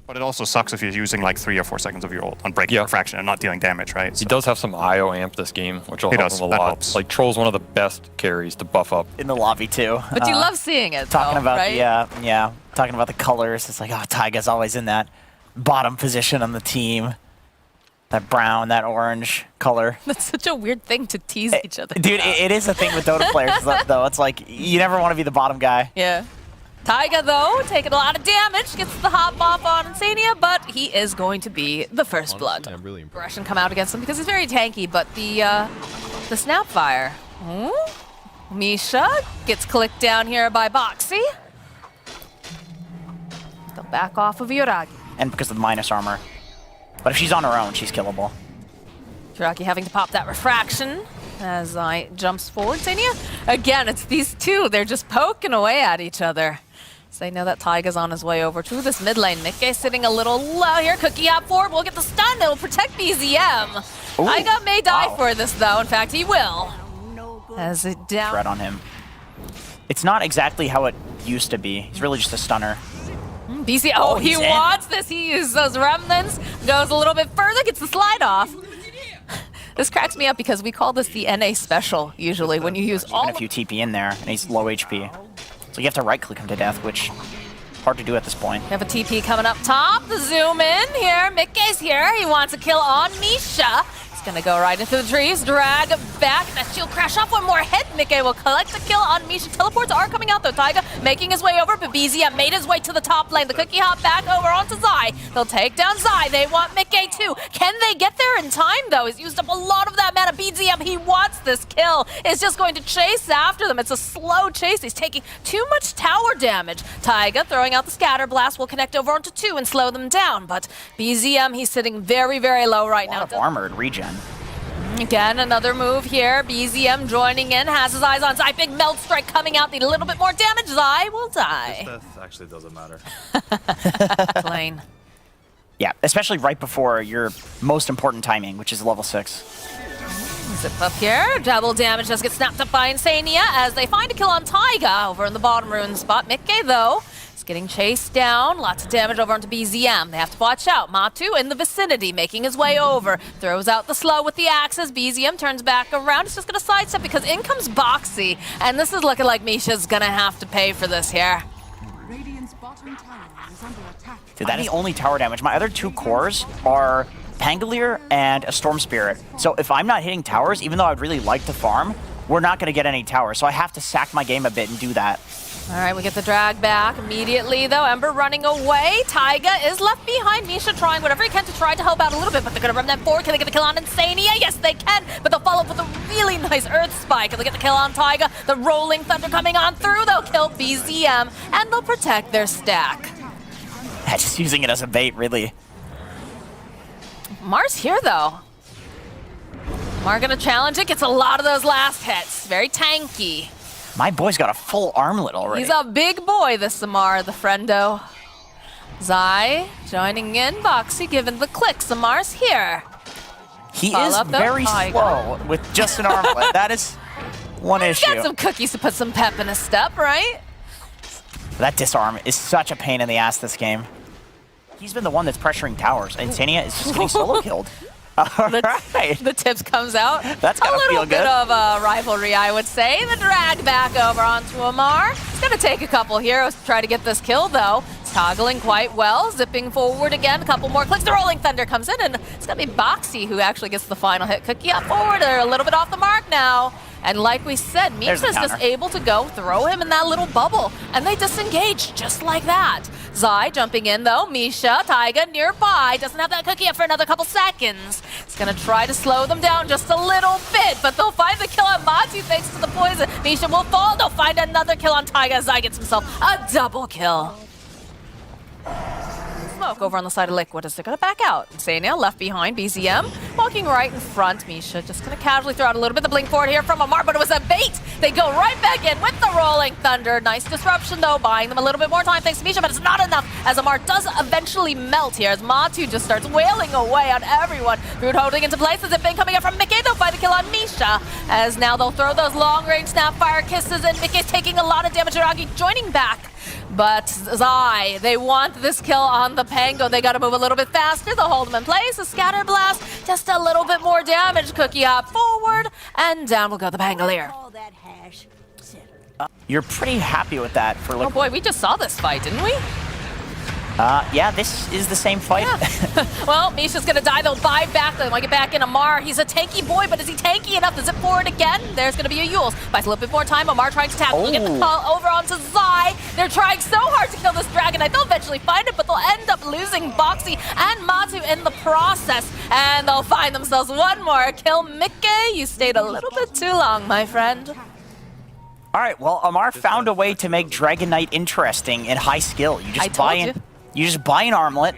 But it also sucks if you're using like 3 or 4 seconds of your ult on breaking refraction and not dealing damage, right? He does have some IO amp this game, which will help him a lot. Helps. Like, Troll's one of the best carries to buff up. In the lobby, too. But you love seeing it, Talking though, about right? yeah. Talking about the colors. It's like, oh, Taiga's always in that bottom position on the team. That brown, that orange color. That's such a weird thing to tease each other. Dude, it is a thing with Dota players, though. It's like, you never want to be the bottom guy. Yeah. Taiga, though, taking a lot of damage, gets the hop off on Insania, but he is going to be the first blood. I'm really impressed. Aggression come out against him because he's very tanky, but the Snapfire. Misha gets clicked down here by Boxy. They'll back off of Yuragi. And because of the minus armor. But if she's on her own, she's killable. Yuragi having to pop that refraction as I jumps forward. Insania, again, it's these two. They're just poking away at each other. So they know that Taiga's on his way over to this mid lane. Mickey sitting a little low here. Cookie up forward. We'll get the stun. It'll protect BZM. Taiga may die for this, though. In fact, he will. As it down. Threat on him. It's not exactly how it used to be. He's really just a stunner. BC, he wants this. He uses those remnants. Goes a little bit further. Gets the slide off. This cracks me up because we call this the NA special, usually, when you use all... Even if you TP in there, and he's low HP. So you have to right-click him to death, which hard to do at this point. We have a TP coming up top. The zoom in here. Mickey's here. He wants a kill on Misha. He's going to go right into the trees, drag back. That shield crash off one more hit. Mickey will collect the kill on Misha. Teleports are coming out, though. Taiga making his way over, but BZM made his way to the top lane. The cookie hop back over onto Zai. They'll take down Zai. They want Mickey, too. Can they get there in time, though? He's used up a lot of that mana. BZM, he wants this kill. Is just going to chase after them. It's a slow chase. He's taking too much tower damage. Taiga throwing out the scatter blast will connect over onto 2 and slow them down. But BZM, he's sitting very, very low right now. A lot of armored regen. Again, another move here. BZM joining in, has his eyes on Zai. Big melt strike coming out, need a little bit more damage. Zai will die. This death actually doesn't matter. Plain. Yeah, especially right before your most important timing, which is level 6. Zip up here. Double damage does get snapped up by Insania as they find a kill on Taiga over in the bottom rune spot. Mickey, though, is getting chased down. Lots of damage over onto BZM. They have to watch out. Matu in the vicinity, making his way over. Throws out the slow with the axes. BZM turns back around. It's just going to sidestep because in comes Boxy. And this is looking like Misha's going to have to pay for this here. Dude, that is only tower damage. My other 2 cores are Pangolier and a Storm Spirit. So if I'm not hitting towers, even though I'd really like to farm, we're not going to get any towers. So I have to sack my game a bit and do that. All right, we get the drag back immediately, though. Ember running away. Taiga is left behind. Misha trying whatever he can to try to help out a little bit, but they're going to run that forward. Can they get the kill on Insania? Yes, they can, but they'll follow up with a really nice Earth Spike. Can they get the kill on Taiga? The Rolling Thunder coming on through. They'll kill BZM, and they'll protect their stack. Just using it as a bait, really. Mar's here, though. Mar gonna challenge it. Gets a lot of those last hits. Very tanky. My boy's got a full armlet already. He's a big boy, this Samar, the friendo. Zai joining in. Boxy giving the click. Samar's here. He is very slow with just an armlet. That is one issue. He's got some cookies to put some pep in his step, right? That disarm is such a pain in the ass this game. He's been the one that's pressuring towers. Insania is just getting solo killed. The tips comes out. That's gotta feel good. A little bit of a rivalry, I would say. The drag back over onto Amar. It's going to take a couple heroes to try to get this kill, though. It's toggling quite well, zipping forward again. A couple more clicks. The Rolling Thunder comes in, and it's going to be Boxy who actually gets the final hit. Cookie up forward. They're a little bit off the mark now. And like we said, Misha's just able to go throw him in that little bubble, and they disengage just like that. Zai jumping in, though. Misha, Taiga nearby. Doesn't have that cookie up for another couple seconds. It's going to try to slow them down just a little bit, but they'll find the kill on Matu thanks to the poison. Misha will fall. They'll find another kill on Taiga. Zai gets himself a double kill. Smoke over on the side of Liquid as they're going to back out. Insania left behind. BZM walking right in front. Misha just going to casually throw out a little bit of the blink forward here from Amar, but it was a bait. They go right back in with the Rolling Thunder. Nice disruption, though, buying them a little bit more time thanks to Misha, but it's not enough as Amar does eventually melt here as Matu just starts wailing away on everyone. Root holding into place as it been coming up from Mickey. They'll find the kill on Misha as now they'll throw those long-range Snapfire kisses, and Mickey's taking a lot of damage. Yuragi joining back But Zai, they want this kill on the Pango. They got to move a little bit faster. They'll hold him in place. A scatter blast, just a little bit more damage. Cookie hop forward, and down will go the Pangolier. You're pretty happy with that for Oh Liquid. boy, we just saw this fight, didn't we? Yeah, this is the same fight. Yeah. Well, Misha's gonna die. They'll buy back. They want to get back in. Amar, he's a tanky boy, but is he tanky enough to zip forward again? There's gonna be a Yules. Buys a little bit more time. Amar trying to tackle. We'll get the call over onto Zai. They're trying so hard to kill this Dragon Knight. They'll eventually find it, but they'll end up losing Boxy and Matu in the process. And they'll find themselves one more kill. Mickey, you stayed a little bit too long, my friend. All right, well, Amar found a way to make Dragon Knight interesting and high skill. You just you just buy an armlet.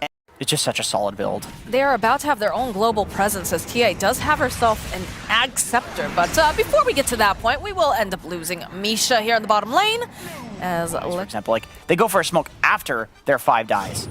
And it's just such a solid build. They are about to have their own global presence as TA does have herself an Ag Scepter. But before we get to that point, we will end up losing Misha here in the bottom lane. As For example, like they go for a smoke after their 5 dies.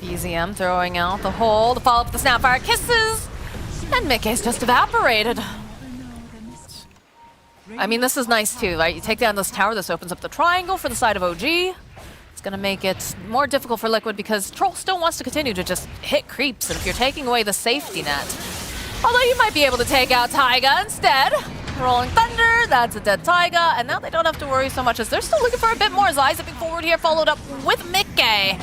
BZM throwing out the hold, follow up the Snapfire Kisses, and Mickey's just evaporated. I mean, this is nice too, right? You take down this tower, this opens up the triangle for the side of OG. It's gonna make it more difficult for Liquid because Troll still wants to continue to just hit creeps, and if you're taking away the safety net. Although you might be able to take out Taiga instead. Rolling Thunder, that's a dead Taiga, and now they don't have to worry so much as they're still looking for a bit more. Zai zipping forward here, followed up with Mickey.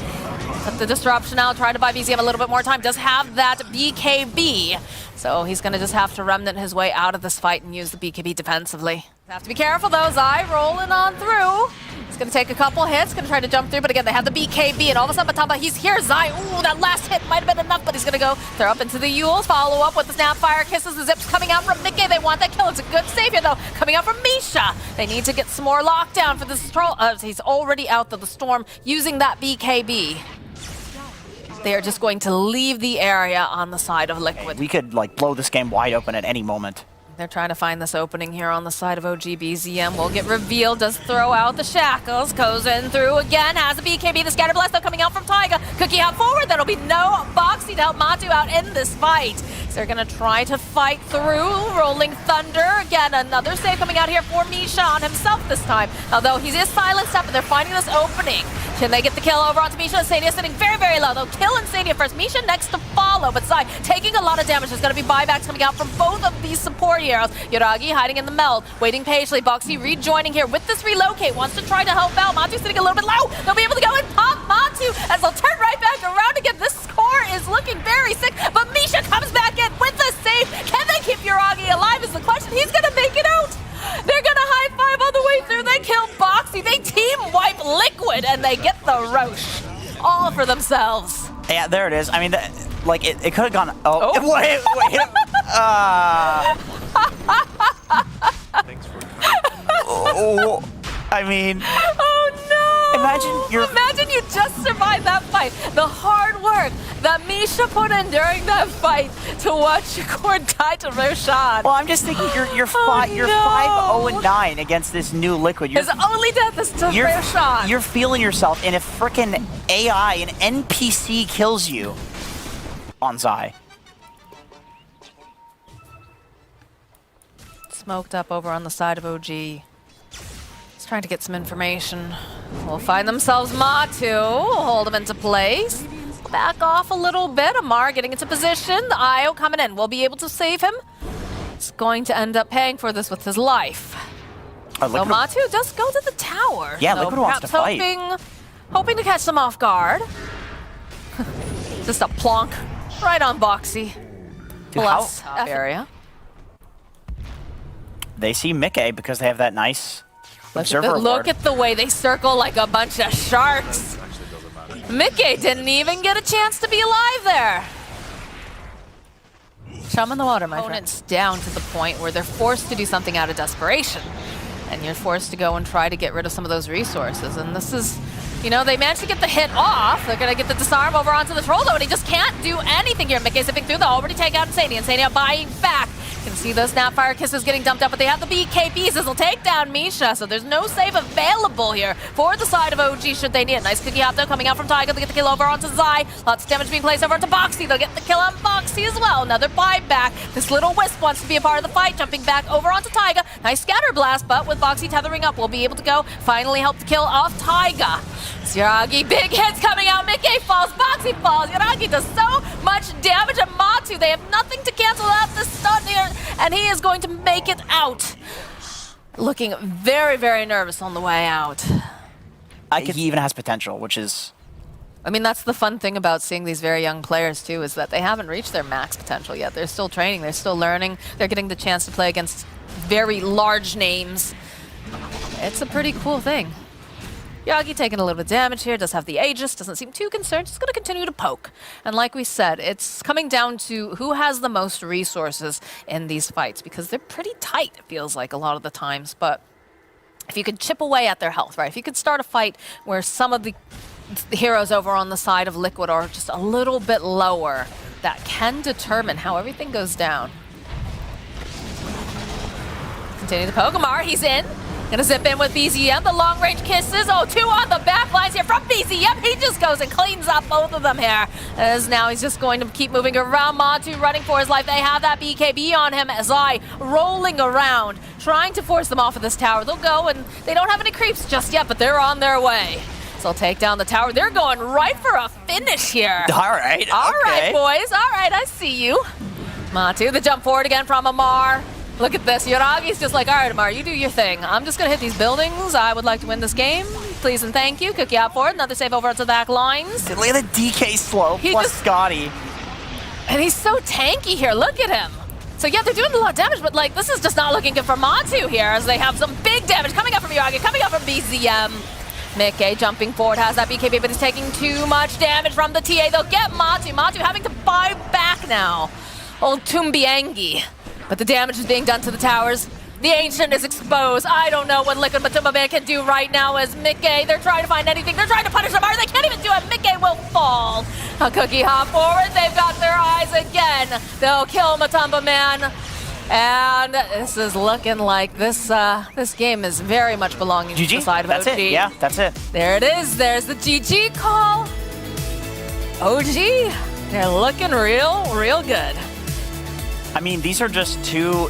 But the disruption now, trying to buy BZM a little bit more time, does have that BKB. So he's gonna just have to remnant his way out of this fight and use the BKB defensively. Have to be careful though, Zai rolling on through. He's gonna take a couple hits, gonna try to jump through, but again, they have the BKB, and all of a sudden, Matamba, he's here, Zai. Ooh, that last hit might have been enough, but he's gonna go throw up into the Yules, follow up with the Snapfire Kisses, the zips coming out from Mickey. They want that kill. It's a good savior though, coming out from Misha. They need to get some more lockdown for this Troll. He's already out of the storm using that BKB. They are just going to leave the area on the side of Liquid. We could like blow this game wide open at any moment. They're trying to find this opening here on the side of OG. BZM will get revealed, does throw out the shackles, goes in through again, has a BKB, the scatter blast though coming out from Taiga. Cookie hop forward, that'll be no Boxy to help Matu out in this fight. So they're gonna try to fight through. Rolling Thunder, again, another save coming out here for Misha on himself this time. Although he is silenced up and they're finding this opening. Can they get the kill over onto Misha? Insania sitting very, very low. They'll kill Insania first. Misha next to follow, but Zai taking a lot of damage. There's going to be buybacks coming out from both of these support heroes. Yoragi hiding in the meld, waiting patiently. Boxy rejoining here with this relocate. Wants to try to help out. Matu sitting a little bit low. They'll be able to go and pop Matu as they'll turn right back around again. This score is looking very sick, but Misha comes back in with the save. Can they keep Yoragi alive is the question. He's going to make it out. They're gonna high five all the way through. They kill Boxy. They team wipe Liquid, and they get the Roche all for themselves. Yeah, there it is. I mean, like it could have gone. Oh, wait. Thanks for. Oh, I mean. Oh no! Imagine you just survived that fight. The hard work that Misha put in during that fight to watch your core die to Roshan. Well, I'm just thinking you're 5-0-9 against this new Liquid. His only death is to Roshan. You're feeling yourself, and if frickin' AI, an NPC kills you on Zai. Smoked up over on the side of OG. He's trying to get some information. Will find themselves Matu. Hold him into place. Back off a little bit. Amar getting into position. The IO coming in. We'll be able to save him. He's going to end up paying for this with his life. So Matu does go to the tower. Yeah, so Liquid wants to fight. Hoping to catch them off guard. Just a plonk right on Boxy. Plus area. They see Mickey because they have that nice observer Look at the way they circle like a bunch of sharks. Mickey didn't even get a chance to be alive there. Chum in the water, my friend. Opponents down to the point where they're forced to do something out of desperation. And you're forced to go and try to get rid of some of those resources. And this is, you know, they managed to get the hit off. They're going to get the disarm over onto the Troll, though, and he just can't do anything here. Mickey zipping through. They'll already take out Insania. Insania buying back. Can see those Snapfire Kisses getting dumped up, but they have the BKBs. This will take down Misha, so there's no save available here for the side of OG should they need it. Nice cookie hop though, coming out from Taiga to get the kill over onto Zai. Lots of damage being placed over onto Boxy. They'll get the kill on Boxy as well. Another buyback. This little Wisp wants to be a part of the fight, jumping back over onto Taiga. Nice scatter blast, but with Boxy tethering up, we'll be able to go finally help the kill off Taiga. Yuragi, big hits coming out. Mickey falls, Boxy falls. Yuragi does so much damage to Matu. They have nothing to cancel out the stun here, and he is going to make it out. Looking very, very nervous on the way out. He even has potential, which is... I mean, that's the fun thing about seeing these very young players, too, is that they haven't reached their max potential yet. They're still training, they're still learning, they're getting the chance to play against very large names. It's a pretty cool thing. Yagi taking a little bit of damage here, does have the Aegis, doesn't seem too concerned, just gonna continue to poke. And like we said, it's coming down to who has the most resources in these fights, because they're pretty tight, it feels like, a lot of the times. But if you could chip away at their health, right? If you could start a fight where some of the heroes over on the side of Liquid are just a little bit lower, that can determine how everything goes down. Continue to poke. Amar, he's in. Gonna zip in with BZM, the long-range kisses. Oh, 2 on the back lines here from BZM. He just goes and cleans up both of them here. As now he's just going to keep moving around. Matu running for his life. They have that BKB on him. Zai rolling around, trying to force them off of this tower. They'll go, and they don't have any creeps just yet, but they're on their way. So they'll take down the tower. They're going right for a finish here. All right, All right, boys. All right, I see you. Matu, the jump forward again from Amar. Look at this. Yuragi's just like, all right, Amar, you do your thing. I'm just going to hit these buildings. I would like to win this game. Please and thank you. Cookie out forward. Another save over onto the back lines. Look at the DK slope plus skadi. And he's so tanky here. Look at him. So yeah, they're doing a lot of damage, but like this is just not looking good for Matu here as they have some big damage coming up from Yuragi, coming up from BZM. Mickey jumping forward, has that BKB, but he's taking too much damage from the TA. They'll get Matu. Matu having to buy back now. Old Tumbiangi. But the damage is being done to the towers. The Ancient is exposed. I don't know what Liquid Matumba Man can do right now as Mickey. They're trying to find anything. They're trying to punish Amar. They can't even do it. Mickey will fall. A cookie hop forward. They've got their eyes again. They'll kill Matumba Man. And this is looking like this game is very much belonging to the side of OG. That's it. Yeah, that's it. There it is. There's the GG call. OG, they're looking real good. I mean, these are just two